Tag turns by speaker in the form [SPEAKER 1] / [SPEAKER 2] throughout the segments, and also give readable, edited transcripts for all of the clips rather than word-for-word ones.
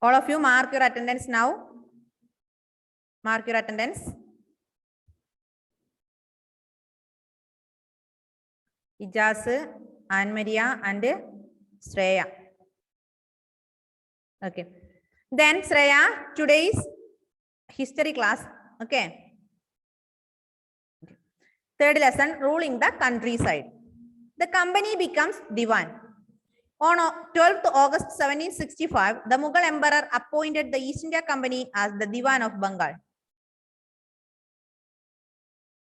[SPEAKER 1] All of you mark your attendance now. Mark your attendance. Ijaz, Anne Maria and Shreya. Okay. Then Shreya, today's history class. Okay. Third lesson, ruling the countryside. The company becomes Diwan. On 12th August 1765, the Mughal emperor appointed the East India Company as the Diwan of Bengal.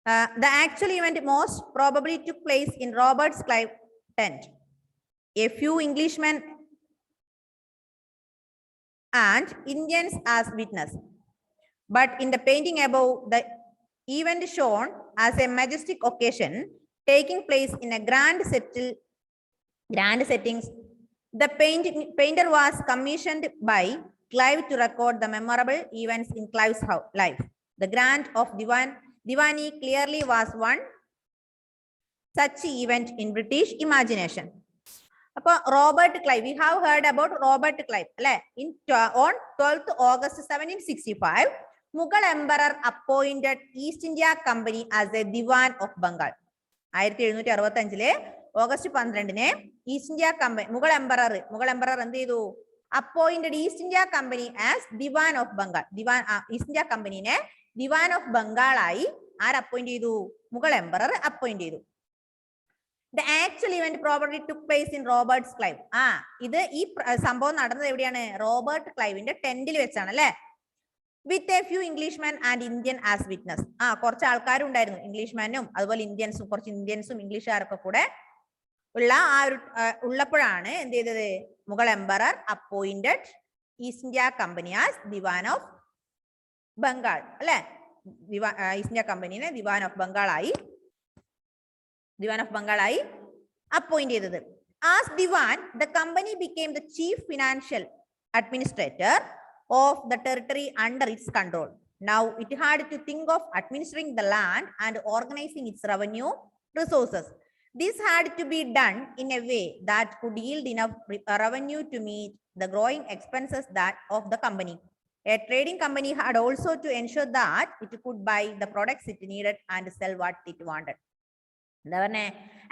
[SPEAKER 1] The actual event most probably took place in Robert's Clive tent. A few Englishmen and Indians as witness. But in the painting above, the event shown as a majestic occasion taking place in a grand settings. The painter was commissioned by Clive to record the memorable events in Clive's life. The grant of Diwani clearly was one such event in British imagination. Robert Clive, we have heard about Robert Clive. On 12th August 1765, Mughal emperor appointed East India Company as a Diwan of Bengal. 1765 August 12 East India Company, Mughal emperor appointed East India Company as Diwan of Bengal. East India Company ne Diwan of Bengal ayi appointed Mughal emperor appointed. The actual event probably took place in Robert's Clive. This Robert Clive in the tent with a few Englishmen and Indian as witness. Englishmen, Indians, English Mughal emperor appointed East India Company as Diwan of Bengal. East India Company Diwan of Bengal appointed. As Diwan, the company became the chief financial administrator of the territory under its control. Now it had to think of administering the land and organizing its revenue resources. This had to be done in a way that could yield enough revenue to meet the growing expenses of the company. A trading company had also to ensure that it could buy the products it needed and sell what it wanted.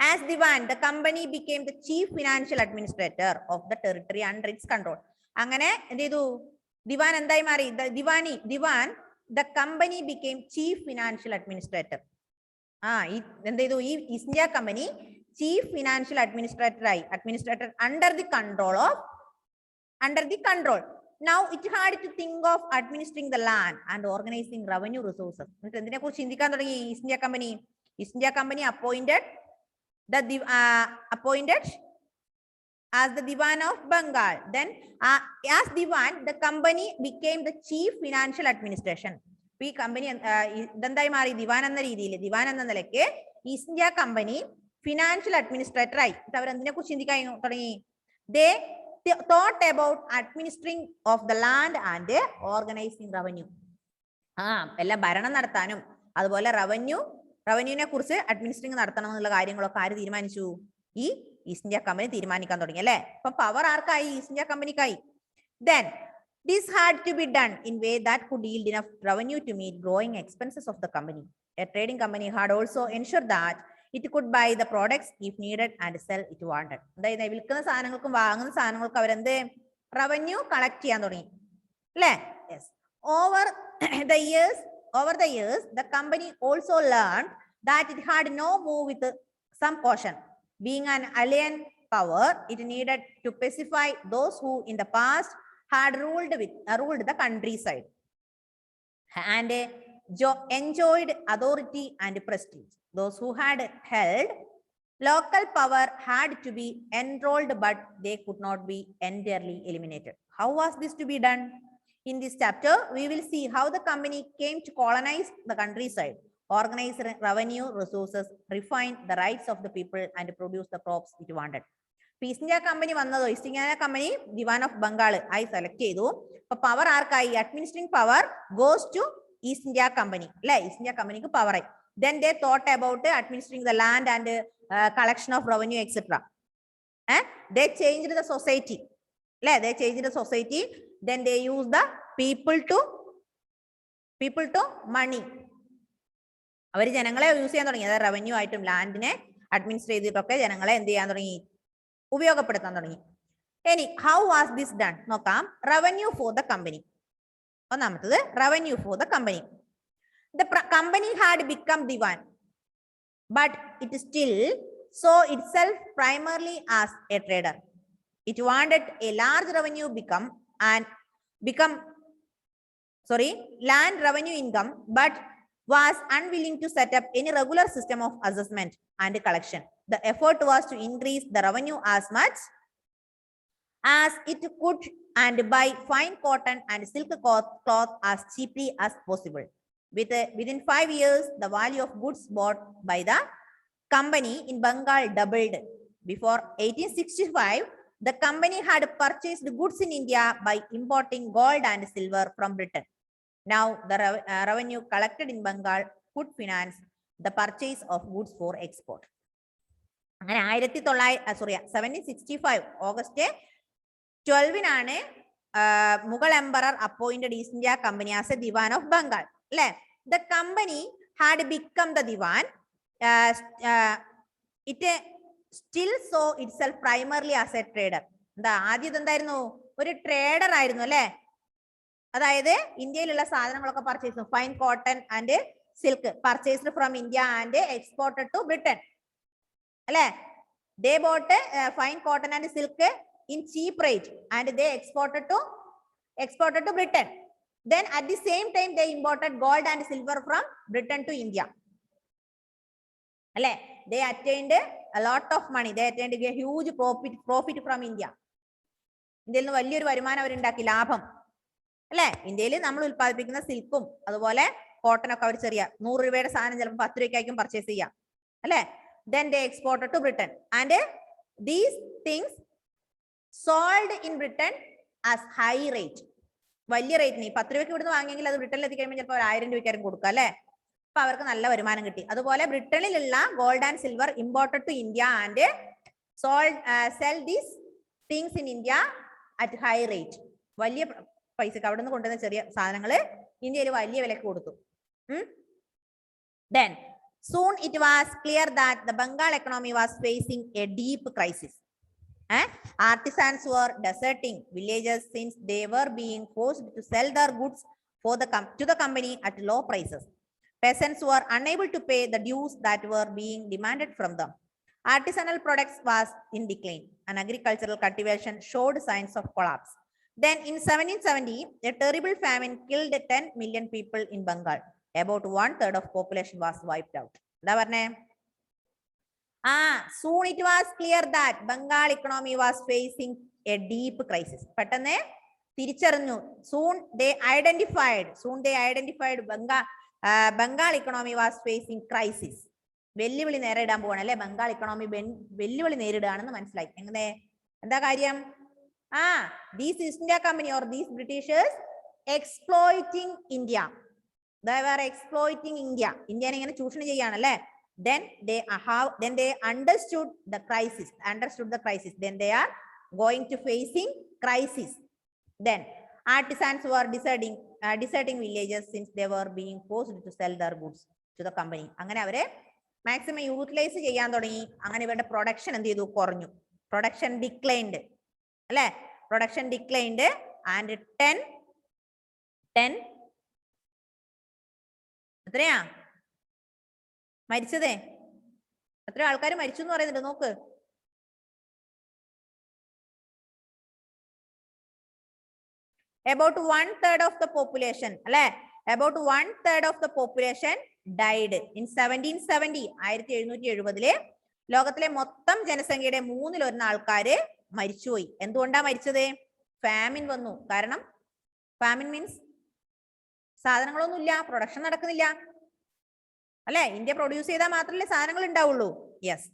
[SPEAKER 1] As Diwan, the company became the chief financial administrator of the territory under its control. Diwan, the company became chief financial administrator. East India Company chief financial administrator under the control. Now it had to think of administering the land and organizing revenue resources. East India Company. East India Company appointed as the Diwan of Bengal. Then, as Diwan, the company became the chief financial administration. The company Diwan and East India Company financial administrator. They thought about administering of the land and organizing revenue. Revenue administering East India Company power East India Company. Then this had to be done in a way that could yield enough revenue to meet growing expenses of the company. A trading company had also ensured that it could buy the products if needed and sell it wanted. Revenue collect. Yes. Over the years, the company also learned that it had no move with some caution. Being an alien power, it needed to pacify those who in the past had ruled the countryside and enjoyed authority and prestige. Those who had held local power had to be enrolled, but they could not be entirely eliminated. How was this to be done? In this chapter, we will see how the company came to colonize the countryside, organize revenue resources, refine the rights of the people, and produce the crops it wanted. East India Company East India Company Diwan of Bengal I select power administering power goes to East India Company. East India Company power. Then they thought about administering the land and collection of revenue, etc. They changed the society. They changed the society then they use the people to money. അവർ ജനങ്ങളെ use ചെയ്യാൻ തുടങ്ങി. അതായത് revenue ആയിട്ടും ലാൻഡിനെ administer ചെയ്തിട്ടൊക്കെ ജനങ്ങളെ എന്ത് ചെയ്യാൻ തുടങ്ങി, ഉപയോഗപ്പെടുത്താൻ തുടങ്ങി. ഇനി ഹൗ വാസ് ദിസ് ഡൺ നോക്കാം. Revenue for the company. ഒന്നാമത്തത് revenue for the company. The company had become Diwan, but it still saw itself primarily as a trader. It wanted a large revenue land revenue income, but was unwilling to set up any regular system of assessment and collection. The effort was to increase the revenue as much as it could and buy fine cotton and silk cloth as cheaply as possible. Within 5 years, the value of goods bought by the company in Bengal doubled. Before 1865, the company had purchased goods in India by importing gold and silver from Britain. Now, the revenue collected in Bengal could finance the purchase of goods for export. അങ്ങനെ 1765 August 12-നാണ് Mughal emperor appointed East India company as a Diwan of Bengal. അല്ലെ, the company had become the divan. It still saw itself primarily as a trader. എന്താ ആദ്യം എന്തായിരുന്നു, ഒരു trader ആയിരുന്നു അല്ലെ. അതായത് ഇന്ത്യയിലുള്ള സാധനങ്ങളൊക്കെ purchase, fine cotton and silk purchased from India and exported to Britain അല്ലെ. they bought fine cotton and silk in cheap rate and they exported to Britain. Then at the same time they imported gold and silver from Britain to India. Alle, they attained a lot of money. They attained a huge profit from India. ഇന്ത്യയിൽ നിന്ന് വലിയൊരു വരുമാനം അവരുണ്ടാക്കി, ലാഭം അല്ലെ. ഇന്ത്യയിൽ നമ്മൾ ഉത്പാദിപ്പിക്കുന്ന സിൽക്കും അതുപോലെ കോട്ടനൊക്കെ അവർ ചെറിയ 100 രൂപയുടെ സാധനം ചിലപ്പോൾ 10 രൂപയ്ക്കായിരിക്കും പർച്ചേസ് ചെയ്യാം അല്ലെ. Then they exported to Britain and these things sold in Britain as high rate. വലിയ റേറ്റിന് 10 രൂപയ്ക്ക് ഇവിടുന്ന് വാങ്ങിയെങ്കിൽ അത് ബ്രിട്ടനിൽ എത്തിക്കഴിയുമ്പോൾ ചിലപ്പോൾ 1000 രൂപയ്ക്കായിരിക്കും കൊടുക്കുക അല്ലെ. അപ്പൊ അവർക്ക് നല്ല വരുമാനം കിട്ടി. അതുപോലെ ബ്രിട്ടനിലുള്ള gold and silver imported to India and sell these things in India at high rate. വലിയ പൈസക്ക് അവിടെ നിന്ന് കൊണ്ടുവന്ന ചെറിയ സാധനങ്ങള് ഇന്ത്യയിൽ വലിയ വിലക്ക് കൊടുത്തു. Then soon it was clear that the Bengal economy was facing a deep crisis. Artisans were deserting villages since they were being forced to sell their goods to the company at low prices. Peasants were unable to pay the dues that were being demanded from them. Artisanal products was in decline and agricultural cultivation showed signs of collapse. Then in 1770, a terrible famine killed 10 million people in Bengal. About 1/3 of population was wiped out. Soon it was clear that Bengal economy was facing a deep crisis. പെട്ടെന്ന് തിരിച്ചറിഞ്ഞു. Soon they identified Bengal economy was facing crisis. വെല്ലുവിളി നേരിടാൻ പോവാണ് അല്ലെ. Bengal economy വെല്ലുവിളി നേരിടുകയാണെന്ന് മനസ്സിലായി. എങ്ങനെ, എന്താ കാര്യം? These East India Company or these Britishers exploiting India. They were exploiting India. ഇന്ത്യനെ ഇങ്ങനെ ചൂഷണം ചെയ്യാണ്. Then they understood the crisis. Then they are going to facing crisis. Then artisans were deserting villages since they were being forced to sell their goods to the company. അങ്ങനെ അവരെ maximum utilise ചെയ്യാൻ തുടങ്ങി. അങ്ങനെ ഇവരുടെ production എന്ത് ചെയ്തു? കുറഞ്ഞു. Production declined അല്ലെ. പ്രൊഡക്ഷൻ ഡിക്ലൈൻഡ് ആൻഡ് 10 എത്രയാ മരിച്ചതേ? എത്ര ആൾക്കാർ മരിച്ചു എന്ന് പറയുന്നുണ്ട് നോക്ക്. About 1/3 of the population അല്ലെ. About 1/3 of the population died in 1770. 1770 ലോകത്തിലെ മൊത്തം ജനസംഖ്യയുടെ 1/3 ആൾക്കാര് മരിച്ചുപോയി. എന്തുകൊണ്ടാ മരിച്ചത്? ഫാമിൻ വന്നു. കാരണം ഫാമിൻ മീൻസ് സാധനങ്ങളൊന്നുമില്ല, പ്രൊഡക്ഷൻ നടക്കുന്നില്ല അല്ലെ. ഇന്ത്യ പ്രൊഡ്യൂസ് ചെയ്താൽ മാത്രമല്ലേ സാധനങ്ങൾ ഉണ്ടാവുള്ളൂ. Yes.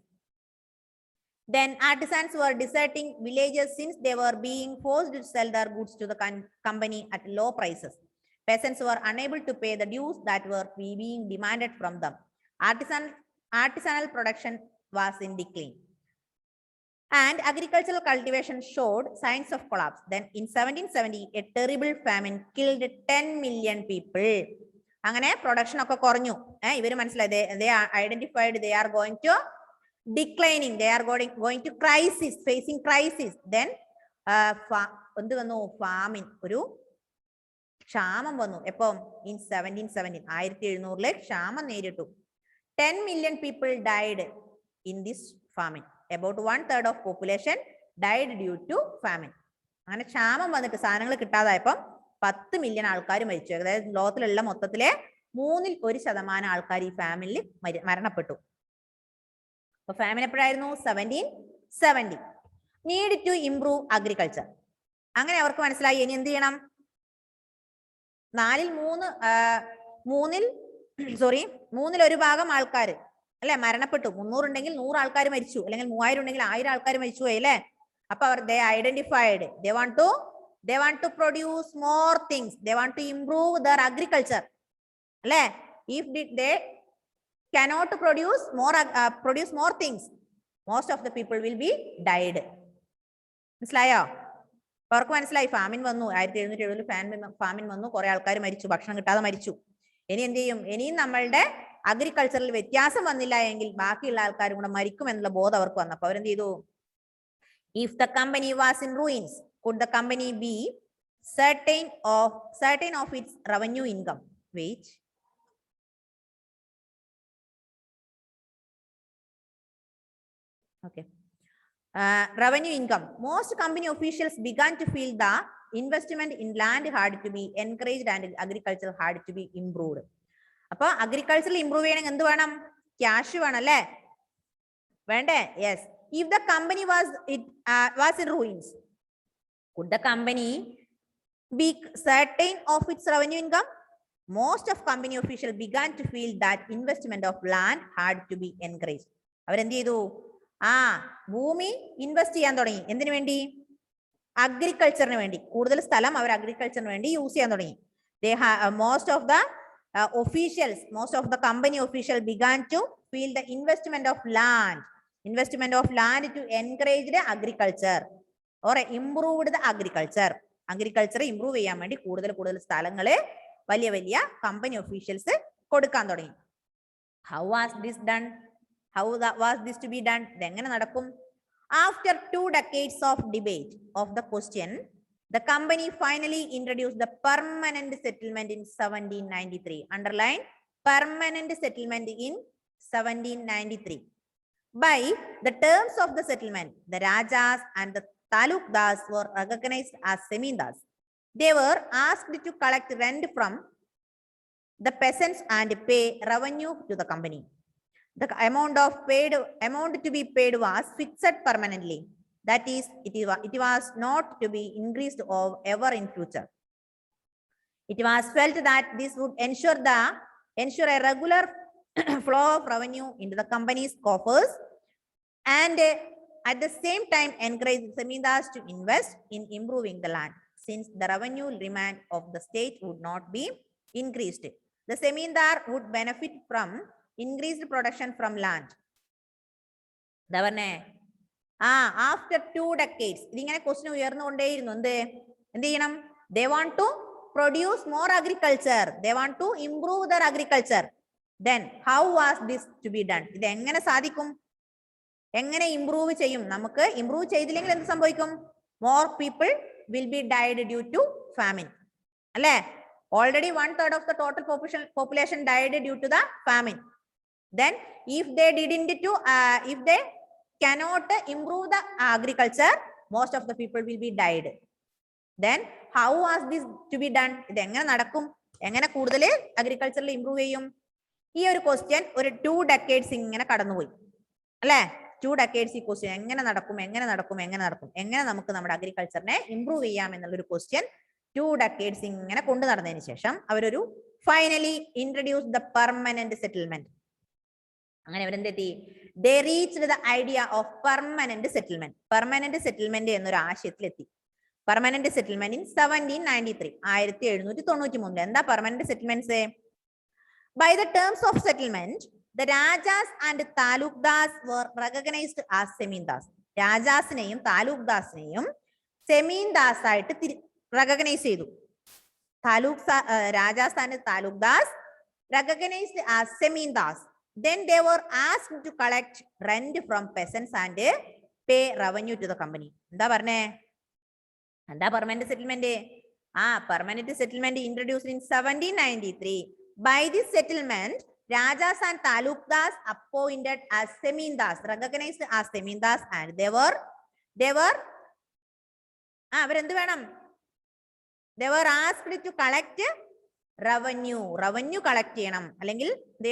[SPEAKER 1] Then artisans were deserting villages since they were being forced to sell their goods to the company at low prices. Peasants were unable to pay the dues that were being demanded from them. Artisanal production was in decline and agricultural cultivation showed signs of collapse. Then in 1770, a terrible famine killed 10 million people. അങ്ങനെ production ഒക്കെ കുറഞ്ഞു. ഇവര് മനസ്സിലായി, they are identified, they are going to declining, they are going to crisis, facing crisis. Then എന്ത് വന്നു? Famine, ഒരു ക്ഷാമം വന്നു. എപ്പം? in 1717, 1700 ക്ഷാമം നേരിട്ടു. 10 million people died in this famine. About 1/3 of population died due to famine. അങ്ങനെ ക്ഷാമം വന്നിട്ട് സാധനങ്ങൾ കിട്ടാതായപ്പം 10 മില്യൺ ആൾക്കാർ മരിച്ചു. അതായത് ലോകത്തിലുള്ള മൊത്തത്തിലെ 1% ആൾക്കാർ ഈ ഫാമിനിൽ മരണപ്പെട്ടു. അപ്പൊ ഫാമിൻ എപ്പോഴായിരുന്നു? 1770. Need to improve agriculture. അങ്ങനെ അവർക്ക് മനസ്സിലായി ഇനി എന്ത് ചെയ്യണം? മൂന്നിൽ ഒരു ഭാഗം ആൾക്കാർ അല്ലെ മരണപ്പെട്ടു. 300 ഉണ്ടെങ്കിൽ 100 ആൾക്കാർ മരിച്ചു, അല്ലെങ്കിൽ 3000 ഉണ്ടെങ്കിൽ 1000 ആൾക്കാർ മരിച്ചു പോയി അല്ലെ. അപ്പൊ അവർ they identified, they want to produce more things, they want to improve their agriculture അല്ലെ. if they cannot produce more things, most of the people will be died. മനസ്സിലായോ? അവർക്ക് മനസ്സിലായി ഫാമിൻ വന്നു. 1770 ഫാമിൻ വന്നു, കുറെ ആൾക്കാർ മരിച്ചു, ഭക്ഷണം കിട്ടാതെ മരിച്ചു. ഇനി എന്ത് ചെയ്യും? ഇനിയും നമ്മളുടെ അഗ്രികൾച്ചറിൽ വ്യത്യാസം വന്നില്ല എങ്കിൽ ബാക്കിയുള്ള ആൾക്കാരും കൂടെ മരിക്കും എന്നുള്ള ബോധം അവർക്ക് വന്നു. അപ്പൊ അവരെന്ത് ചെയ്തു? if the company was in ruins, could the company be certain of its revenue income, which revenue income. Most company officials began to feel the investment in land had to be encouraged and agriculture had to be improved. അപ്പൊ അഗ്രികൾച്ചറിൽ improve ചെയ്യണമെങ്കിൽ എന്ത് വേണം? Cash വേണം അല്ലേ? വേണ്ടേ? Yes. if the company was in ruins, could the company be certain of its revenue income? Most of company officials began to feel that investment of land had to be encouraged. അവരെന്ത് ചെയ്തു? ഭൂമി invest ചെയ്യാൻ തുടങ്ങി. എന്തിനു വേണ്ടി? അഗ്രികൾച്ചറിന് വേണ്ടി. കൂടുതൽ സ്ഥലം അവർ അഗ്രികൾച്ചറിന് വേണ്ടി യൂസ് ചെയ്യാൻ തുടങ്ങി. most of the company officials began to feel the investment of land to encourage the agriculture or improved the agriculture. Agriculture improve ചെയ്യാൻ വേണ്ടി കൂടുതൽ സ്ഥലങ്ങള് വലിയ വലിയ കമ്പനി ഒഫീഷ്യൽസ് കൊടുക്കാൻ തുടങ്ങി. how was this to be done? ഇതെങ്ങനെ നടക്കും? After 2 decades of debate of the question, the company finally introduced the permanent settlement in 1793. Underline permanent settlement in 1793. By the terms of the settlement, the Rajas and the Talukdas were recognized as Zamindars. They were asked to collect rent from the peasants and pay revenue to the company. The amount to be paid was fixed permanently. That is, it was not to be increased ever in future. It was felt that this would ensure a regular flow of revenue into the company's coffers and at the same time encourage Zamindars to invest in improving the land, since the revenue demand of the state would not be increased. The Zamindar would benefit from increased production from land. After 2 decades, ഇതിങ്ങനെ question ഉയർന്നുകൊണ്ടേയിരുന്നു. എന്ത് ചെയ്യണം? they want to produce more agriculture, they want to improve their agriculture. Then how was this to be done? ഇത് എങ്ങനെ സാധിക്കും? എങ്ങനെ improve ചെയ്യും? നമുക്ക് improve ചെയ്തില്ലെങ്കിൽ എന്ത് സംഭവിക്കും? more people will be died due to famine അല്ലേ? already 1/3 of the total population died due to the famine. Then if they cannot improve the agriculture, most of the people will be died. Then how was this to be done? ഇത് എങ്ങനെ നടക്കും? എങ്ങനെ കൂടുതൽ അഗ്രികൾച്ചറിൽ improve ചെയ്യും? ഈ ഒരു question ഒരു 2 decades ഇങ്ങനെ കടന്നുപോയി അല്ലെ? 2 decades ഈ ക്വസ്റ്റ്യൻ എങ്ങനെ നടക്കും, എങ്ങനെ നമുക്ക് നമ്മുടെ അഗ്രികൾച്ചറിനെ ഇംപ്രൂവ് ചെയ്യാം എന്നുള്ളൊരു ക്വസ്റ്റ്യൻ 2 decades ഇങ്ങനെ കൊണ്ടു നടന്നതിന് ശേഷം അവരൊരു finally introduce the permanent settlement. അങ്ങനെ അവരെന്തെത്തി? they reached the idea of permanent settlement. permanent settlement എന്നൊരു ആശയത്തിലെത്തി. permanent settlement in 1793, 1793. എന്താ permanent settlements? by the terms of settlement, the Rajas and Talukdas were recognized as Zamindars. രാജാസിനെയും താലൂക്ദാസിനെയും zamindars ആയിട്ട് recognise ചെയ്തു. Rajas and Talukdas recognized as Semeendas. Then they were asked to collect rent from peasants and pay revenue to the company. എന്താ പറഞ്ഞേ? എന്താ permanent settlement? Permanent settlement introduced in 1793. By this settlement, Rajas and Talukdas appointed as Semeendas, recognized as Semeendas, and they were അവരെന്ത് വേണം? They were asked to collect revenue collect ചെയ്യണം. അല്ലെങ്കിൽ എന്ത്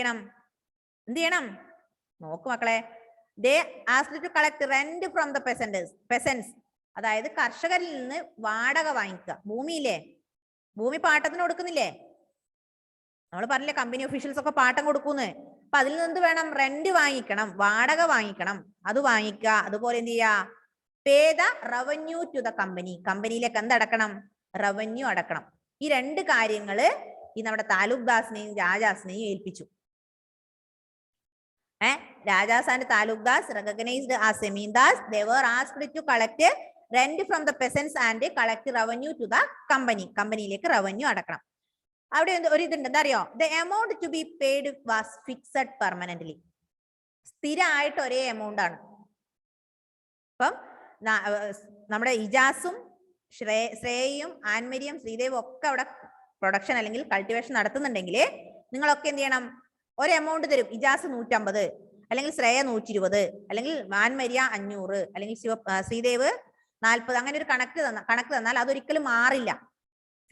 [SPEAKER 1] ചെയ്യണം നോക്ക് മക്കളെ. They asked to collect rent from the peasants. അതായത് കർഷകരിൽ നിന്ന് വാടക വാങ്ങിക്കുക. ഭൂമി പാട്ടത്തിന് കൊടുക്കുന്നില്ലേ? നമ്മൾ പറഞ്ഞില്ലേ കമ്പനി ഒഫീഷ്യൽസ് ഒക്കെ പാട്ടം കൊടുക്കുന്നു. അപ്പൊ അതിൽ നിന്ന് വേണം റെന്റ് വാങ്ങിക്കണം, വാടക വാങ്ങിക്കണം, അത് വാങ്ങിക്കുക. അതുപോലെ എന്ത് ചെയ്യാ? Pay the revenue to the company. കമ്പനിയിലേക്ക് എന്തടക്കണം? റവന്യൂ അടക്കണം. ഈ രണ്ട് കാര്യങ്ങള് ഈ നമ്മുടെ താലൂക്ദാസിനെയും രാജാസിനെയും ഏൽപ്പിച്ചു. Rajas and Talukdas recognized as Semeendas. They were asked to collect rent from the peasants and collect revenue to the company. കമ്പനിയിലേക്ക് റവന്യൂ അടക്കണം. അവിടെ ഒരു ഇതുണ്ട്, എന്താ അറിയോ? The amount to be paid was fixed permanently. സ്ഥിരമായിട്ട് ഒരേ എമൗണ്ട് ആണ്. അപ്പം നമ്മുടെ ഇജാസും ശ്രേയയും ആൻമരിയും ശ്രീദേവും ഒക്കെ അവിടെ പ്രൊഡക്ഷൻ അല്ലെങ്കിൽ കൾട്ടിവേഷൻ നടത്തുന്നുണ്ടെങ്കിൽ നിങ്ങളൊക്കെ എന്ത് ചെയ്യണം? ഒരു എമൗണ്ട് തരും. ഇജാസ് 150, അല്ലെങ്കിൽ ശ്രേയ 120, അല്ലെങ്കിൽ ആൻമരിയ 500, അല്ലെങ്കിൽ ശ്രീദേവ് 40. അങ്ങനെ ഒരു കണക്ക് തന്നാൽ അതൊരിക്കലും മാറില്ല.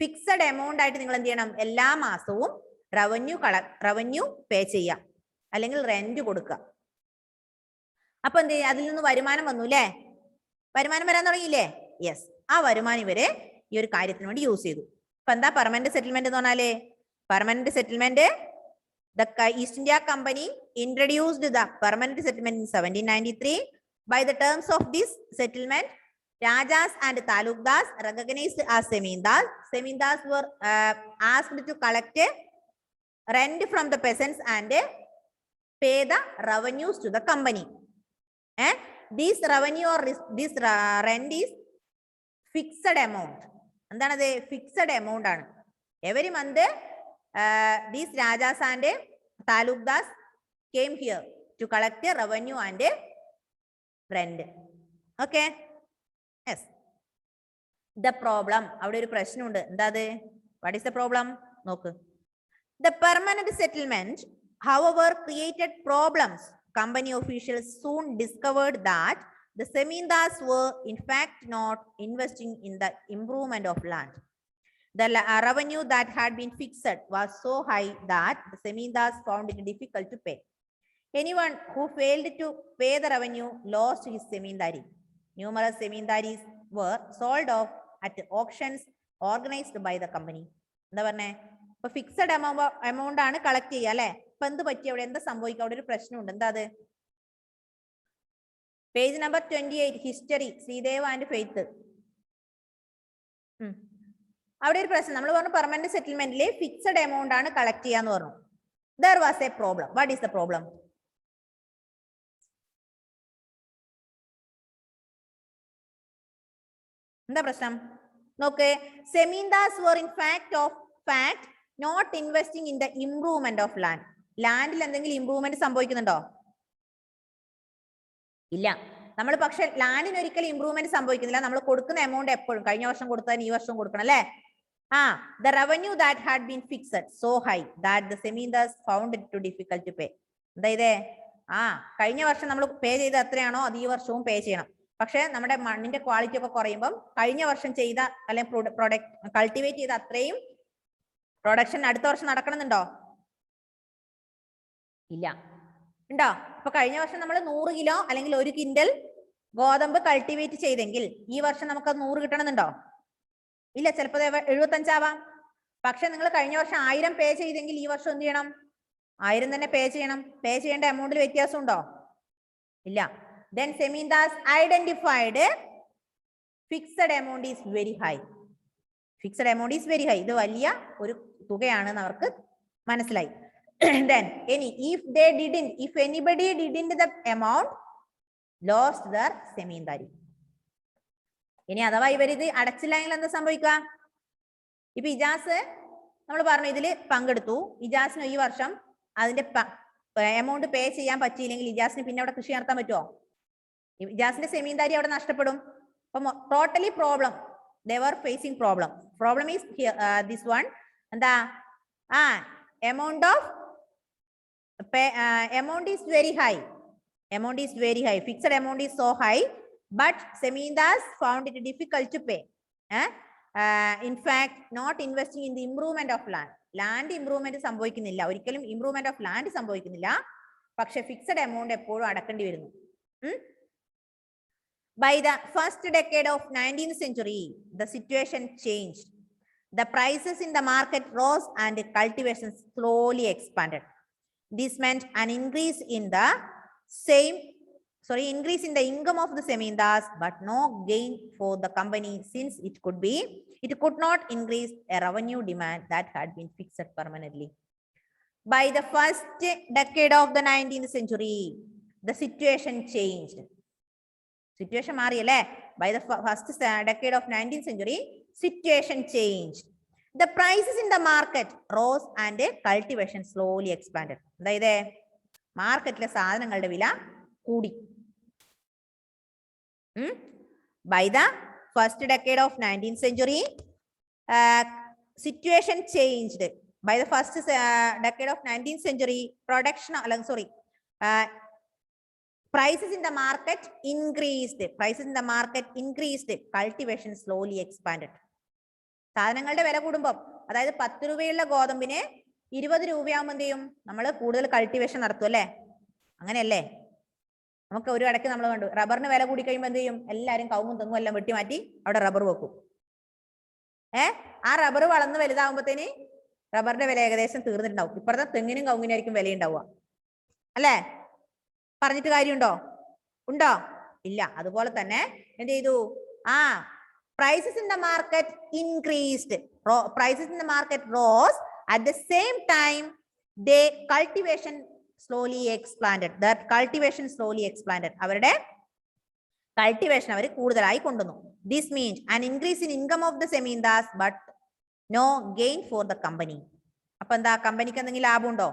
[SPEAKER 1] ഫിക്സഡ് എമൗണ്ട് ആയിട്ട് നിങ്ങൾ എന്ത് ചെയ്യണം? എല്ലാ മാസവും റവന്യൂ പേ ചെയ്യാം, അല്ലെങ്കിൽ റെന്റ് കൊടുക്കുക. അപ്പൊ എന്ത് ചെയ്യും? അതിൽ നിന്ന് വരുമാനം വന്നു അല്ലേ? വരുമാനം വരാൻ തുടങ്ങിയില്ലേ? യെസ്. ആ വരുമാനം ഇവരെ ഈ ഒരു കാര്യത്തിന് വേണ്ടി യൂസ് ചെയ്തു. അപ്പൊ എന്താ പെർമനന്റ് സെറ്റിൽമെന്റ് എന്ന് പറഞ്ഞാല്? Permanent settlement, the East India Company introduced the permanent settlement in 1793. By the terms of this settlement, Rajas and Talukdas recognized as Semeendas. Semeendas were asked to collect rent from the peasants and pay the revenues to the company. This revenue or this rent is fixed amount. എന്താണ്? Fixed amount ആണ്. Every month these Rajas and Talukdas came here to collect revenue and rent. Okay? Yes. The problem, അവിടെ ഒരു പ്രശ്നമുണ്ട്. എന്താ അത്? What is the problem? നോക്ക്. The permanent settlement, however, created problems. Company officials soon discovered that the Semeendas were in fact not investing in the improvement of land. The revenue that had been fixed was so high that the Semeendas found it difficult to pay. Anyone who failed to pay the revenue lost his Semeendari. Numerous Semeendaris were sold off at auctions organized by the company. എന്താ പറഞ്ഞേ? ഇപ്പൊ fixed amount ആണ് collect ചെയ്യുക അല്ലെ? ഇപ്പൊ എന്ത് പറ്റി? അവിടെ എന്താ സംഭവിക്കുക? അവിടെ ഒരു പ്രശ്നമുണ്ട്. എന്താ അത്? Page number 28, history, Sreedev and faith. അവിടെ ഒരു പ്രശ്നം. നമ്മൾ പറഞ്ഞു പെർമനന്റ് സെറ്റിൽമെന്റിൽ ഫിക്സഡ് എമൗണ്ട് ആണ് കളക്ട് ചെയ്യാന്ന് പറഞ്ഞു. There was a problem. What is the problem? എന്താ പ്രശ്നം? നോക്ക്. Semeendas were in fact not investing in the improvement of land. ലാൻഡിൽ എന്തെങ്കിലും ഇംപ്രൂവ്മെന്റ് സംഭവിക്കുന്നുണ്ടോ? ഇല്ല. നമ്മൾ പക്ഷെ ലാൻഡിന് ഒരിക്കലും ഇംപ്രൂവ്മെന്റ് സംഭവിക്കുന്നില്ല. നമ്മൾ കൊടുക്കുന്ന എമൗണ്ട് എപ്പോഴും കഴിഞ്ഞ വർഷം കൊടുത്തതിന് ഈ വർഷം കൊടുക്കണം അല്ലെ? The revenue that had been fixed so high that the Semeendas found it too difficult to pay. അതായത് കഴിഞ്ഞ വർഷം നമ്മൾ പേ ചെയ്ത എത്രയാണോ അത് ഈ വർഷവും പേ ചെയ്യണം. പക്ഷെ നമ്മുടെ മണ്ണിന്റെ ക്വാളിറ്റി ഒക്കെ കുറയുമ്പോൾ കഴിഞ്ഞ വർഷം ചെയ്ത അല്ലെങ്കിൽ പ്രൊഡക്റ്റ് കൾട്ടിവേറ്റ് ചെയ്ത അത്രയും പ്രൊഡക്ഷൻ അടുത്ത വർഷം നടക്കണമെന്നുണ്ടോ? ഇല്ല. ഉണ്ടോ? അപ്പൊ കഴിഞ്ഞ വർഷം നമ്മൾ 100 കിലോ അല്ലെങ്കിൽ 1 ക്വിന്റൽ ഗോതമ്പ് കൾട്ടിവേറ്റ് ചെയ്തെങ്കിൽ ഈ വർഷം നമുക്ക് 100 കിട്ടണമെന്നുണ്ടോ? ഇല്ല. ചിലപ്പോൾ 75 ആവാം. പക്ഷെ നിങ്ങൾ കഴിഞ്ഞ വർഷം 1000 പേ ചെയ്തെങ്കിൽ ഈ വർഷം എന്ത് ചെയ്യണം? 1000 തന്നെ പേ ചെയ്യണം. പേ ചെയ്യേണ്ട എമൗണ്ടിൽ വ്യത്യാസം ഉണ്ടോ? ഇല്ല. Then Semeendas identified fixed amount is very high. Fixed amount is very high. ഇത് വലിയ ഒരു തുകയാണെന്ന് അവർക്ക് മനസ്സിലായി. Then if anybody didn't the amount, lost their സെമീന്ദാരി. ഇനി അഥവാ ഇവരിത് അടച്ചില്ലെങ്കിൽ എന്താ സംഭവിക്കുക? ഇപ്പൊ ഇജാസ് നമ്മൾ പറഞ്ഞു ഇതിൽ പങ്കെടുത്തു, ഇജാസിന് ഈ വർഷം അതിന്റെ എമൗണ്ട് പേ ചെയ്യാൻ പറ്റിയില്ലെങ്കിൽ ഇജാസിന് പിന്നെ അവിടെ കൃഷി നടത്താൻ പറ്റുമോ? ഇജാസിന്റെ സെമീന്ദാരി അവിടെ നഷ്ടപ്പെടും. അപ്പൊ totally problem, they were facing problem is here, this one എന്താ amount of pay, amount is very high, fixed amount is so high, but Semindars found it difficult to pay. In fact, not investing in the improvement of land improvement സംഭവിക്കുന്നില്ല, ഒരിക്കലും improvement of land സംഭവിക്കുന്നില്ല, പക്ഷെ fixed amount എപ്പോഴും അടക്കേണ്ടി വരുന്നു. By the first decade of 19th century, the situation changed. The prices in the market rose and cultivation slowly expanded. This meant an increase in the income of the Semindars, but no gain for the company, since it could not increase a revenue demand that had been fixed permanently. By the first decade of the 19th century, the situation changed. Situation മാറിയല്ലേ? By the first decade of 19th century, situation changed. The prices in the market rose and cultivation slowly expanded. അതായത് മാർക്കറ്റിലെ സാധനങ്ങളുടെ വില കൂടി. By the first decade of 19th century, situation changed. By the first decade of 19th century, prices in the market increased. Cultivation slowly expanded. സാധനങ്ങളുടെ വില കൂടുമ്പോൾ, അതായത് 10 രൂപയുള്ള ഗോതമ്പിന് 20 രൂപയാകുമ്പോൾ എന്ത് ചെയ്യും? നമ്മൾ കൂടുതൽ കൾട്ടിവേഷൻ നടത്തും അല്ലേ? അങ്ങനെയല്ലേ? നമുക്ക് ഒരു ഇടയ്ക്ക് നമ്മൾ കണ്ടു, റബ്ബറിന് വില കൂടി കഴിയുമ്പോൾ എന്ത് ചെയ്യും? എല്ലാവരും കവുങ്ങും തെങ്ങും എല്ലാം വെട്ടി മാറ്റി അവിടെ റബ്ബർ വെക്കും. ആ റബ്ബർ വളർന്ന് വലുതാകുമ്പോഴത്തേന് റബ്ബറിന്റെ വില ഏകദേശം തീർന്നിട്ടുണ്ടാവും. ഇപ്പുറത്തെ തെങ്ങിനും കവുങ്ങിനായിരിക്കും വില ഉണ്ടാവുക അല്ലേ? പറഞ്ഞിട്ട് കാര്യമുണ്ടോ? ഉണ്ടോ? ഇല്ല. അതുപോലെ തന്നെ എന്ത് ചെയ്തു? prices in the market increased. Prices in the market rose. At the same time, cultivation slowly expanded. അവരുടെ cultivation അവർ കൂടുതലായി കൊണ്ടുവന്നു. This means an increase in income of the Semindars, but no gain for the company. അപ്പൊ എന്താ? കമ്പനിക്ക് എന്തെങ്കിലും ലാഭമുണ്ടോ?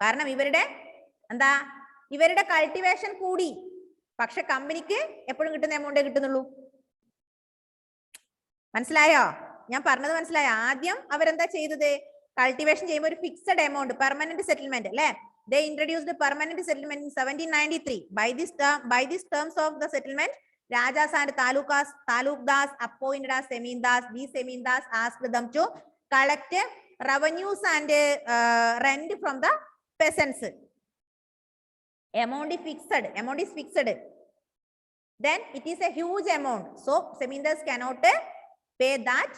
[SPEAKER 1] കാരണം ഇവരുടെ cultivation കൂടി, പക്ഷെ കമ്പനിക്ക് എപ്പോഴും കിട്ടുന്ന എമൗണ്ടേ കിട്ടുന്നുള്ളൂ. മനസ്സിലായോ? ഞാൻ പറഞ്ഞത് മനസ്സിലായോ? ആദ്യം അവരെന്താ ചെയ്തത്? കൾട്ടിവേഷൻ ചെയ്യുമ്പോൾ ഒരു ഫിക്സഡ് എമൗണ്ട്, പെർമനന്റ് സെറ്റിൽമെന്റ് അല്ലെ? They introduced the permanent settlement in 1793. By this terms of the settlement, Rajas and Talukdas appointed as Semindars. These Semindars asked them to collect revenues and rent from the peasants. Amount is fixed. Then it is a huge amount, so Semindars cannot pay that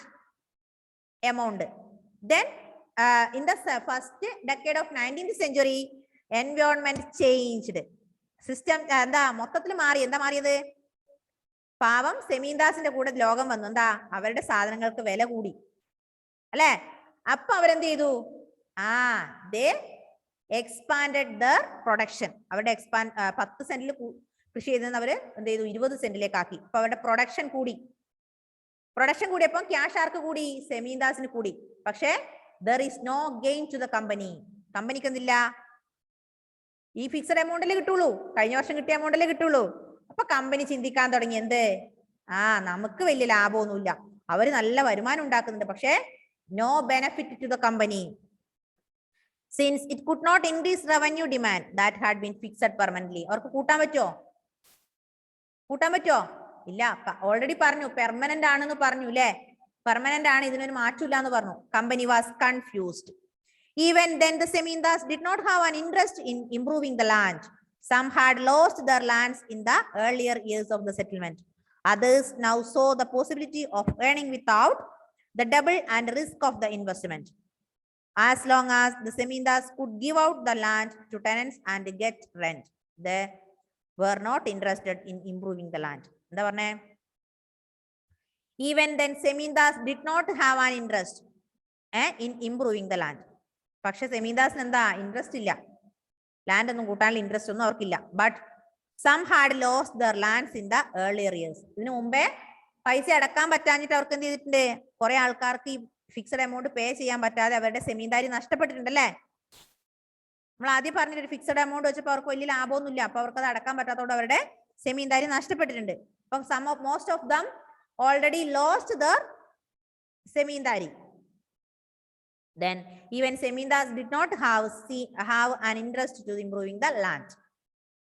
[SPEAKER 1] amount. Then in the first decade of 19th century, environment changed. System മൊത്തത്തിൽ മാറി. എന്താ മാറിയത്? പാവം സെമീന്ദാസിന്റെ കൂടെ ലോകം വന്നു. എന്താ? അവരുടെ സാധനങ്ങൾക്ക് വില കൂടി അല്ലെ? അപ്പൊ അവരെന്ത് ചെയ്തു? they expanded their production. അവരുടെ 10 സെന്റിൽ കൃഷി ചെയ്തെന്ന് അവര് എന്ത് ചെയ്തു? 20 സെന്റിലേക്ക് ആക്കി. അപ്പൊ അവരുടെ പ്രൊഡക്ഷൻ കൂടിയപ്പോൾ ക്യാഷ് ആർക്ക് കൂടി? സെമീന്ദാസിന് കൂടി. പക്ഷേ there is no gain to the company. കമ്പനിക്ക് എന്തില്ല? ഈ ഫിക്സഡ് എമൗണ്ടിലേ കിട്ടുള്ളൂ, കഴിഞ്ഞ വർഷം കിട്ടിയ എമൗണ്ടിലേ കിട്ടുള്ളൂ. അപ്പൊ കമ്പനി ചിന്തിക്കാൻ തുടങ്ങി, എന്ത്? നമുക്ക് വലിയ ലാഭമൊന്നുമില്ല, അവര് നല്ല വരുമാനം ഉണ്ടാക്കുന്നുണ്ട്, പക്ഷേ no benefit to the company, since it could not increase revenue demand that had been fixed permanently. അവർക്ക് കൂട്ടാൻ പറ്റുമോ? ഇല്ല. ഓൾറെഡി പറഞ്ഞു പെർമനന്റ് ആണെന്ന് പറഞ്ഞു അല്ലേ? പെർമനന്റ് ആണ്, ഇതിനൊരു മാറ്റമില്ല എന്ന് പറഞ്ഞു. Company was confused. Even then, the Semindars did not have an interest in improving the land. Some had lost their lands in the earlier years of the settlement. Others now saw the possibility of earning without the double and risk of the investment. As long as the Semindars could give out the land to tenants and get rent, they were not interested in improving the land. എന്താ പറഞ്ഞേ? Even then, Semindars did not have an interest in improving the land. പക്ഷെ സെമീന്ദാസിന് എന്താ? Interest ഇല്ല, land ഒന്നും കൂട്ടാനുള്ള interest ഒന്നും അവർക്കില്ല. But Some had lost their lands in the earlier years. ഇതിനു മുമ്പേ പൈസ അടക്കാൻ പറ്റാഞ്ഞിട്ട് അവർക്ക് എന്ത് ചെയ്തിട്ടുണ്ട്? കുറെ ആൾക്കാർക്ക് ഈ ഫിക്സഡ് എമൗണ്ട് പേ ചെയ്യാൻ പറ്റാതെ അവരുടെ സെമീന്ദാരി നഷ്ടപ്പെട്ടിട്ടുണ്ട് അല്ലേ? നമ്മൾ ആദ്യം പറഞ്ഞൊരു ഫിക്സഡ് എമൗണ്ട് വെച്ചപ്പോൾ അവർക്ക് വലിയ ലാഭമൊന്നുമില്ല. അപ്പൊ അവർക്ക് അത് അടക്കാൻ പറ്റാത്തതുകൊണ്ട് അവരുടെ സെമീന്ദാരി നഷ്ടപ്പെട്ടിട്ടുണ്ട്. അപ്പം most of them already lost their സെമീന്ദാരി. Then even Semindars did not have an interest to improving the land.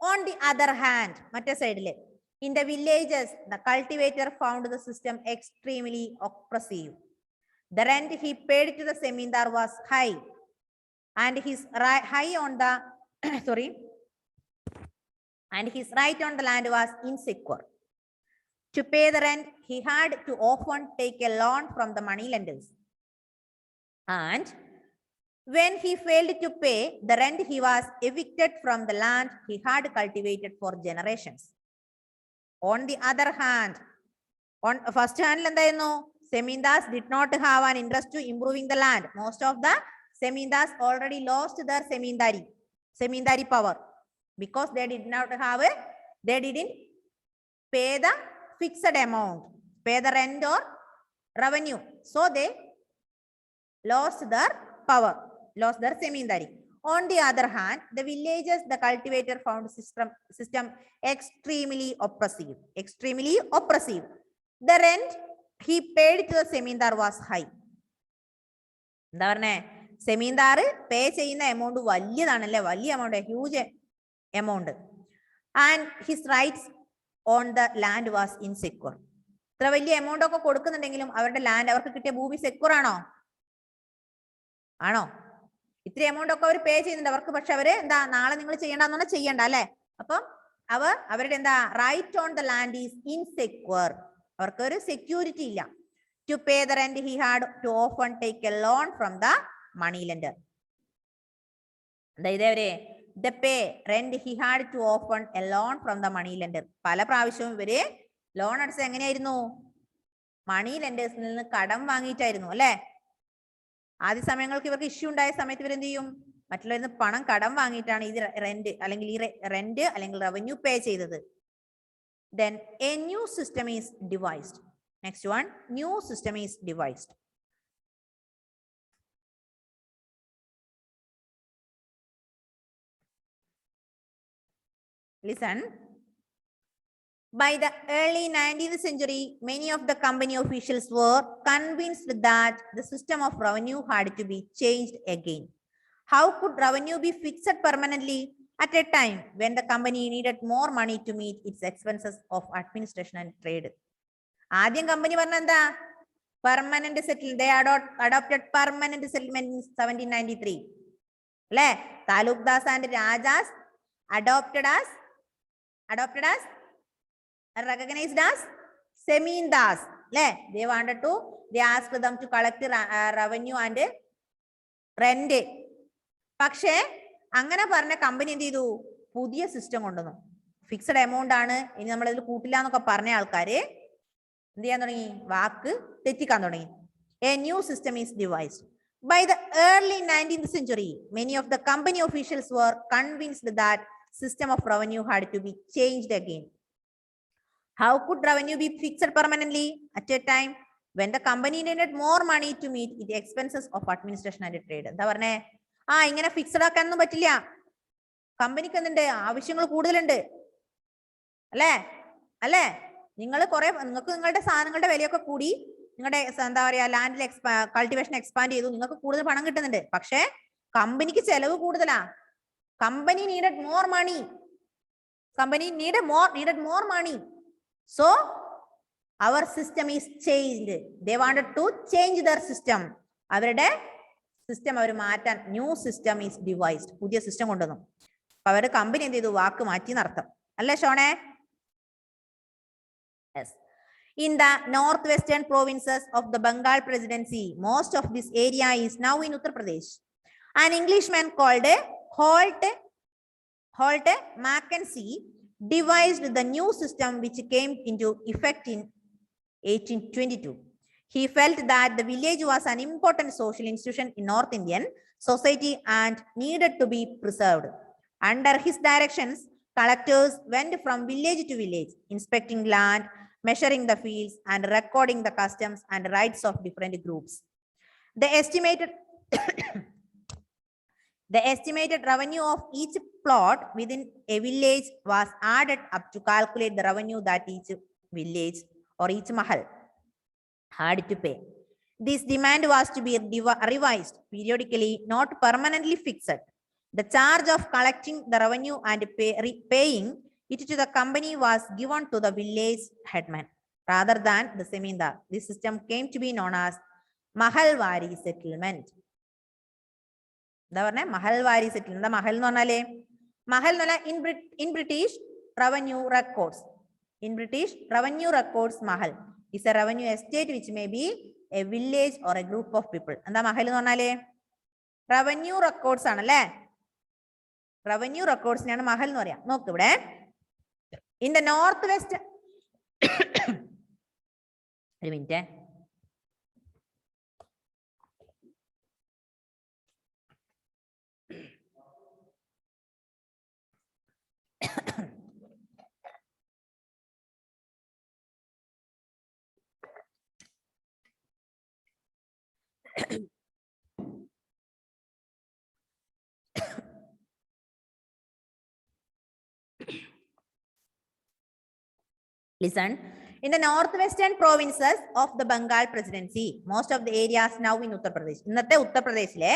[SPEAKER 1] On the other hand, മറ്റേ സൈഡില് in the villages, the cultivator found the system extremely oppressive. The rent he paid to the Semindar was high, and his high on the and his right on the land was insecure. To pay the rent, he had to often take a loan from the money lenders. And when he failed to pay the rent, he was evicted from the land he had cultivated for generations. On the other hand, on first hand, Semindars did not have an interest to improving the land. Most of the Semindars already lost their semindari power because they didn't pay the fixed amount, pay the rent or revenue. So they lost their power, lost their semindari. On the other hand, the villages, the cultivator found system extremely oppressive. The rent he paid to the semindar was high. എന്താ പറഞ്ഞേ? സെമീന്ദാർ പേ ചെയ്യുന്ന amount വലിയതാണല്ലേ, വലിയ amount, huge amount. And his rights on the land was insecure. ഇത്ര വലിയ amount ഒക്കെ കൊടുക്കുന്നുണ്ടെങ്കിലും അവരുടെ land, അവർക്ക് കിട്ടിയ ഭൂമി സെക്യൂർ ആണോ? ഇത്ര എമൗണ്ട് ഒക്കെ അവർ പേ ചെയ്യുന്നുണ്ട് അവർക്ക്. പക്ഷെ അവര് എന്താ, നാളെ നിങ്ങൾ ചെയ്യണ്ടെന്നാണ് ചെയ്യണ്ട അല്ലെ? അപ്പം അവരുടെ എന്താ, right on the land is insecure. അവർക്ക് ഒരു സെക്യൂരിറ്റി ഇല്ല. To pay the rent he had to often take a loan from the money lender. ഇതേവരെ the pay rent he had to often a loan from the money lender. പല പ്രാവശ്യവും ഇവര് loan അടച്ചത് എങ്ങനെയായിരുന്നു? മണി ലെൻഡേഴ്സിൽ നിന്ന് കടം വാങ്ങിയിട്ടായിരുന്നു അല്ലെ? ആദ്യ സമയങ്ങൾക്ക് ഇവർക്ക് ഇഷ്യൂ ഉണ്ടായ സമയത്ത് ഇവരെന്ത് ചെയ്യും? മറ്റുള്ളവരിൽ പണം കടം വാങ്ങിയിട്ടാണ് ഇത് റെന്റ് അല്ലെങ്കിൽ റവന്യൂ പേ ചെയ്തത്. Then a new system is devised. Next one, new system is devised. Listen. By the early 19th century, many of the company officials were convinced that the system of revenue had to be changed again. How could revenue be fixed permanently at a time when the company needed more money to meet its expenses of administration and trade? ആദ്യം company പറഞ്ഞ എന്താ? Permanent settlement. They adopted permanent settlement in 1793. അല്ലേ? Talukdars and rajas adopted as recognized as Semindars. They asked them to collect revenue and rent. പക്ഷേ അങ്ങനെ പറഞ്ഞ company എന്ത് ചെയ്തു? പുതിയ സിസ്റ്റം കൊണ്ടുവന്നു. ഫിക്സഡ് എമൗണ്ട് ആണ്, ഇനി നമ്മൾ ഇതിൽ കൂട്ടില്ല എന്നൊക്കെ പറഞ്ഞ ആൾക്കാര് എന്ത് ചെയ്യാൻ തുടങ്ങി? വാക്ക് തെറ്റിക്കാൻ തുടങ്ങി. A new system is devised. By the early 19th century, many of the company officials were convinced that system of revenue had to be changed again. How could revenue be fixed permanently at a time when the company needed more money to meet the expenses of administration and trade? എന്താ പറഞ്ഞേ? ഇങ്ങനെ fixed ആക്കാനൊന്നും പറ്റില്ല. കമ്പനിക്ക് എന്തുണ്ട്? ആവശ്യങ്ങൾ കൂടുതലുണ്ട് അല്ലേ? നിങ്ങൾക്ക് നിങ്ങളുടെ സാധനങ്ങളുടെ വിലയൊക്കെ കൂടി, നിങ്ങളുടെ എന്താ പറയാ ലാൻഡിൽ കൾട്ടിവേഷൻ എക്സ്പാൻഡ് ചെയ്തു, നിങ്ങൾക്ക് കൂടുതൽ പണം കിട്ടുന്നുണ്ട്. പക്ഷെ കമ്പനിക്ക് ചെലവ് കൂടുതലാ. Company needed more money. So our system is changed. They wanted to change their system. അവരുടെ സിസ്റ്റം അവർ മാറ്റാൻ ന്യൂ സിസ്റ്റം ഈസ് ഡിവൈസ്ഡ്. പുതിയ സിസ്റ്റം കൊണ്ടുവന്നു. അപ്പൊ അവരുടെ കമ്പനി എന്ത് ചെയ്തു? വാക്ക് മാറ്റി എന്നർത്ഥം അല്ലേ ഷോണേ? Yes. In the northwestern provinces of the Bengal Presidency, most of this area is now in Uttar Pradesh. An Englishman called Holt Mackenzie devised the new system which came into effect in 1822. He felt that the village was an important social institution in North Indian society and needed to be preserved. Under his directions, Collectors went from village to village, inspecting land, measuring the fields, and recording the customs and rights of different groups. The estimated revenue of each plot within a village was added up to calculate the revenue that each village or each mahal had to pay. This demand was to be revised periodically, not permanently fixed. The charge of collecting the revenue and paying it to the company was given to the village headman rather than the zemindar. This system came to be known as Mahalwari settlement. Mahalwari settlement. Mahal nonale. Mahal nala in British revenue records. In British revenue records, Mahal is a revenue estate which may be a village or a group of people. And the Mahal nonale revenue records anale. Revenue records ആണ് മഹൽ എന്ന് പറയാം. നോക്ക് ഇവിടെ in the northwest ഒരു minute Listen, in the northwestern provinces of the Bengal Presidency, most of the areas now in Uttar Pradesh. ഇന്നത്തെ Uttar Pradeshile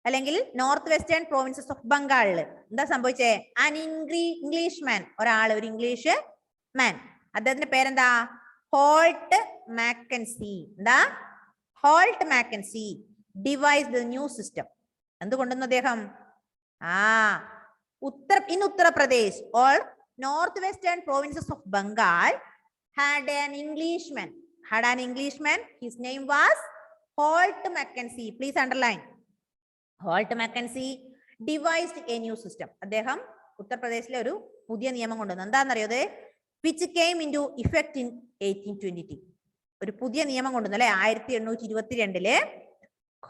[SPEAKER 1] അല്ലെങ്കിൽ northwestern provinces of Bengal എന്താ സംഭവിച്ചേ? An Englishman, ഒരാൾ ഒരു ഇംഗ്ലീഷ് മാൻ, അദ്ദേഹത്തിന്റെ പേരെന്താ? Holt Mackenzie. എന്താ? Holt Mackenzie devised the new system. എന്തുകൊണ്ടെന്ന് അദ്ദേഹം in Uttar Pradesh or northwestern provinces of Bengal had an Englishman. His name was Holt Mackenzie. Please underline. Holt Mackenzie devised a new system. അദ്ദേഹം ഉത്തർപ്രദേശിലെ ഒരു പുതിയ നിയമം കൊണ്ടുവന്നു. എന്താണെന്നറിയോ? Which came into effect in 1822. ഒരു പുതിയ നിയമം കൊണ്ടുവന്നു അല്ലെ? 1822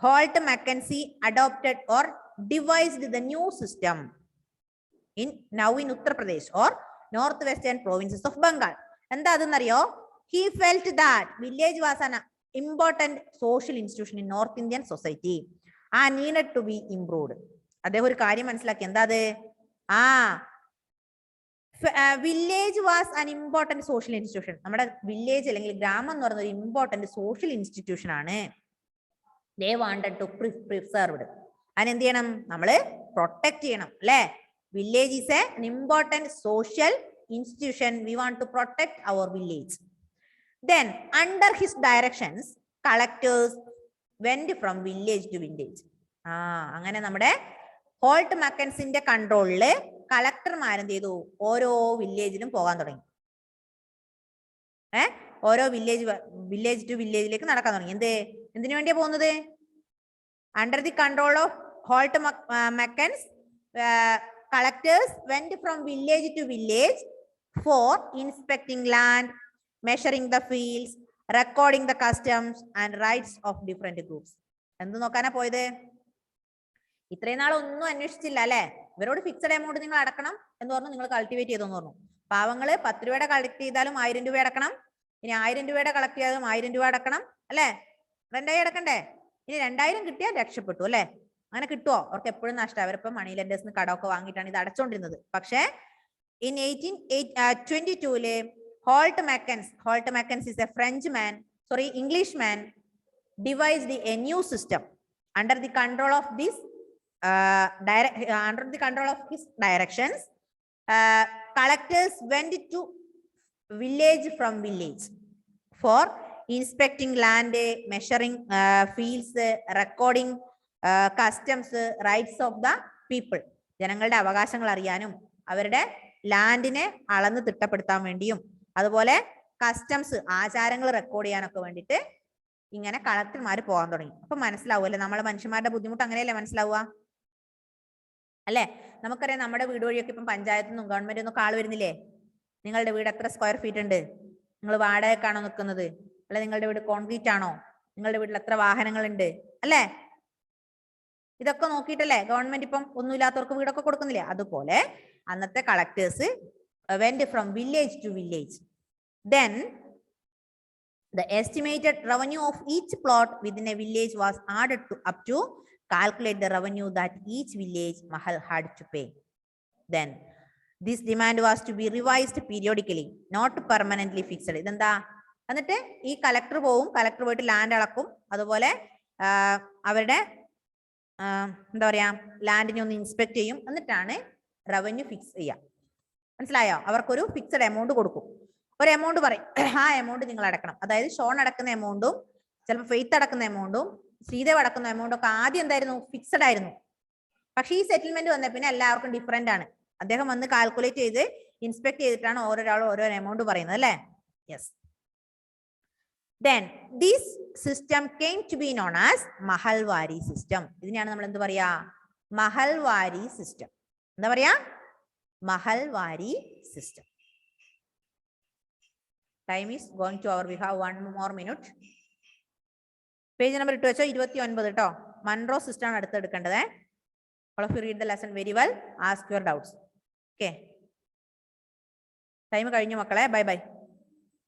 [SPEAKER 1] Holt Mackenzie adopted or devised the new system now in Uttar Pradesh or northwestern provinces of Bengal. എന്താ അതെന്നറിയോ? He felt that village was an important social institution in North Indian society and needed to be improved. അദ്ദേഹം ഒരു കാര്യം മനസ്സിലാക്കി. എന്താ അത്? Village was an important social institution. നമ്മുടെ village അല്ലെങ്കിൽ ഗ്രാമം എന്ന് പറയുന്ന ഒരു ഇമ്പോർട്ടന്റ് സോഷ്യൽ ഇൻസ്റ്റിറ്റ്യൂഷൻ ആണ്. They wanted to preserve. അതിനെന്ത് ചെയ്യണം? നമ്മള് പ്രൊട്ടക്ട് ചെയ്യണം അല്ലെ? Village is an important social institution. We want to protect our village. Then, under his directions, collectors went from village to village. അങ്ങനെ നമ്മുടെ ഹോൾട്ട് മക്കൻസിന്റെ കൺട്രോളില് കളക്ടർമാരെന്ത് ചെയ്തു? ഓരോ വില്ലേജിലും പോകാൻ തുടങ്ങി. ഓരോ വില്ലേജ് ടു വില്ലേജിലേക്ക് നടക്കാൻ തുടങ്ങി. എന്തിനു വേണ്ടിയാ പോകുന്നത്? Under the control of Holt Mackenzie collectors went from village to village for inspecting land, measuring the fields, recording the customs and rights of different groups. എന്ത് നോക്കാനാ പോയത്? ഇത്രയും നാൾ ഒന്നും അന്വേഷിച്ചില്ല അല്ലെ? ഇവരോട് ഫിക്സഡ് എമൗണ്ട് നിങ്ങൾ അടക്കണം എന്ന് പറഞ്ഞു, നിങ്ങൾ കൾട്ടിവേറ്റ് ചെയ്തെന്ന് പറഞ്ഞു. പാവങ്ങള് 10 രൂപയുടെ കളക്ട് ചെയ്താലും 1000 രൂപ അടക്കണം. ഇനി 1000 രൂപയുടെ കളക്ട് ചെയ്താലും 1000 രൂപ അടക്കണം അല്ലെ? റെന്റായി അടക്കണ്ടേ? ഇനി 2000 കിട്ടിയാൽ രക്ഷപ്പെട്ടു അല്ലെ? അങ്ങനെ കിട്ടുമോ? അവർക്ക് എപ്പോഴും നഷ്ടം. അവരിപ്പം മണി ലെൻഡേഴ്സിന് കടമൊക്കെ വാങ്ങിയിട്ടാണ് ഇത് അടച്ചോണ്ടിരുന്നത്. പക്ഷേ in 1822 Holt Mackenzie is a Englishman devised a new system under the control of his directions. Collectors went to village from village for inspecting land, measuring fields, recording customs, rights of the people. ജനങ്ങളുടെ അവകാശങ്ങൾ അറിയാനും അവരുടെ ലാൻഡിനെ അളന്ന് തിട്ടപ്പെടുത്താൻ വേണ്ടിയും അതുപോലെ customs ആചാരങ്ങൾ record ചെയ്യാനൊക്കെ വേണ്ടിയിട്ട് ഇങ്ങനെ കളക്ടർമാർ പോകാൻ തുടങ്ങി. അപ്പൊ മനസ്സിലാവുമല്ലേ നമ്മളെ മനുഷ്യന്മാരുടെ ബുദ്ധിമുട്ട്? അങ്ങനെയല്ലേ മനസ്സിലാവുക അല്ലെ? നമുക്കറിയാം നമ്മുടെ വീട് വഴിയൊക്കെ ഇപ്പം പഞ്ചായത്തിൽ നിന്നും ഗവൺമെന്റ് ഒന്നും ആൾ വരുന്നില്ലേ? നിങ്ങളുടെ വീട് എത്ര സ്ക്വയർ ഫീറ്റ് ഉണ്ട്? നിങ്ങൾ വാടകയ്ക്കാണോ നിൽക്കുന്നത്? അല്ലെ നിങ്ങളുടെ വീട് കോൺക്രീറ്റ് ആണോ? നിങ്ങളുടെ വീട്ടിൽ എത്ര വാഹനങ്ങളുണ്ട് അല്ലെ? ഇതൊക്കെ നോക്കിയിട്ടല്ലേ ഗവൺമെന്റ് ഇപ്പം ഒന്നുമില്ലാത്തവർക്ക് വീടൊക്കെ കൊടുക്കുന്നില്ലേ? അതുപോലെ അന്നത്തെ collectors went from village to village. Then the estimated revenue of each plot within a village was added up to calculate the revenue that each village mahal had to pay. Then this demand was to be revised periodically, not permanently fixed. ഇതെന്താ? എന്നിട്ട് ഈ collector പോയിട്ട് land അളക്കും, അതുപോലെ അവരുടെ എന്താ പറയാ ലാൻഡിനെ ഒന്ന് ഇൻസ്പെക്ട് ചെയ്യും, എന്നിട്ടാണ് റവന്യൂ ഫിക്സ് ചെയ്യുക. മനസ്സിലായോ? അവർക്കൊരു ഫിക്സഡ് എമൗണ്ട് കൊടുക്കും, ഒരു എമൗണ്ട് പറയും, ആ എമൗണ്ട് നിങ്ങൾ അടക്കണം. അതായത് ഷോൺ അടക്കുന്ന എമൗണ്ടും ചിലപ്പോൾ ഫെയ്ത്ത് അടക്കുന്ന എമൗണ്ടും ശ്രീദേവ് അടക്കുന്ന എമൗണ്ടും ഒക്കെ ആദ്യം എന്തായിരുന്നു? ഫിക്സഡ് ആയിരുന്നു. പക്ഷെ ഈ സെറ്റിൽമെന്റ് വന്ന പിന്നെ എല്ലാവർക്കും ഡിഫറെന്റ് ആണ്. അദ്ദേഹം വന്ന് കാൽക്കുലേറ്റ് ചെയ്ത് ഇൻസ്പെക്ട് ചെയ്തിട്ടാണ് ഓരോരാളും ഓരോ എമൗണ്ട് പറയുന്നത് അല്ലേ? Yes. Then this system came to be known as Mahalwari system. ഇതിനെയാണ് നമ്മൾ എന്ത് പറയാ? Mahalwari system. എന്താ പറയാ? Mahalwari system. Time is going to over. We have 1 more minute. Page number 2 വെച്ചോ, 29 കേട്ടോ. Monroe system ആണ് അടുത്ത് എടുക്കേണ്ടത്. All of you read the lesson very well. Ask your doubts. Okay. Time കഴിഞ്ഞു മക്കളെ. Bye bye.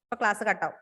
[SPEAKER 1] ഇപ്പൊ ക്ലാസ് കട്ടാവും.